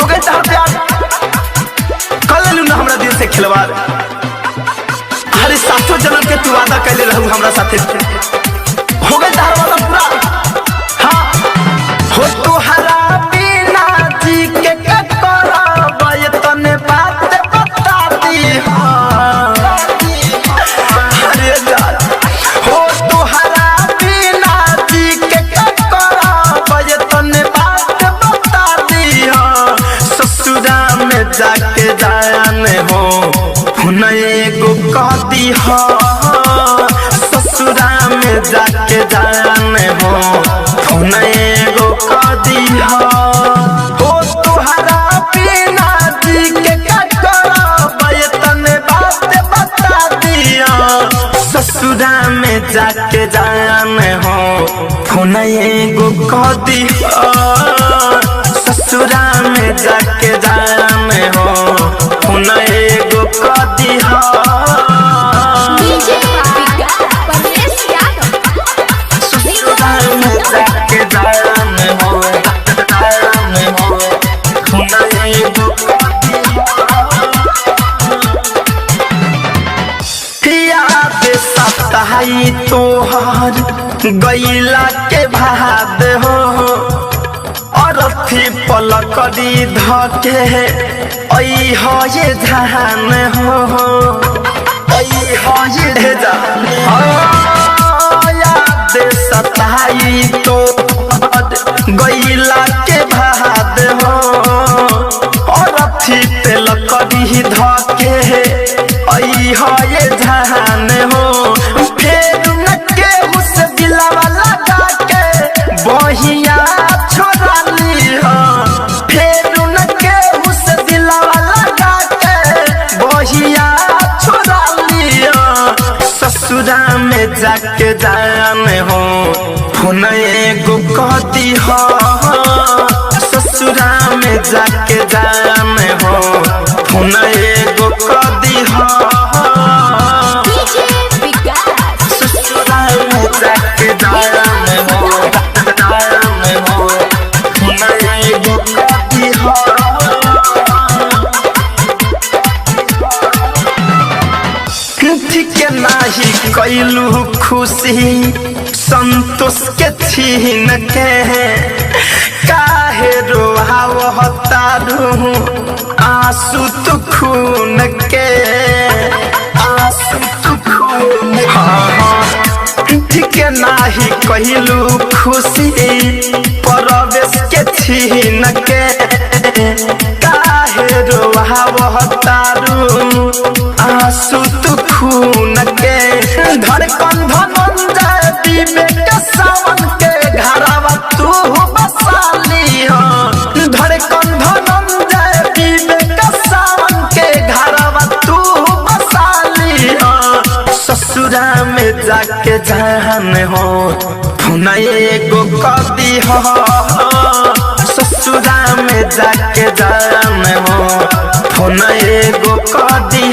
हो गए तार प्यार कल लू ना हमरा दिल से खिलवाड़। अरे सातों जन्म के तू वादा कैले रहू हमरा साथे, हो गए तार वादा पूरा। हाँ हो तुहरा बिना जी के करब ये तने बात बता दी। अरे यार हो तुहरा बिना जी के करब ये तने बात बता दी। ससुरा में जाके जाने हो एगो कह दी। ससुरा में जाके जाने हो एगो कह दी। हो तुहरा बिना जी के करब ये तने बात बता दिया। ससुरा में जाके जाने हो एगो कह दी। ससुरा में जाके जाने हो एगो कह दी। ससुरा में जाके जाने हो एगो कह दी। याद सताई तोहर गईला के भाद हो और थी पलकड़ी धके ऐ हो ये धान हो ऐ हो ये धान। याद सताई तो गईला के भाद हो और थी पलकड़ी धके ऐ हो ये धान हो। फेर न के उस दिलवा लगा के बहिया छोड़ा ली। फेर न के उस दिलवा लगा के बहिया छोड़ा ली। ससुरा में जाके जाने हो एगो कह दी। ससुरा में जाके जाने हो एगो कह दी। ससुरा में जाके जाने हो एगो कह दी। ठीक नाही कैलू खुशी संतोष के छीन के काहे रोहावता रू आंसू तू खून के आंसू तू खून। हाँ ठीक नाही कैलू खुशी परवेश के छीन के काहे रोहावता रू आंसू तू खून के। धड़कन धनंजय विवेक सावन के घरवा तू बसाली। धड़कन धनंजय विवेक सावन के घरवा तू बसाली। ससुरा में जाके जाने हो एगो कह दी। ससुरा में जाके जाने हो एगो कह दी।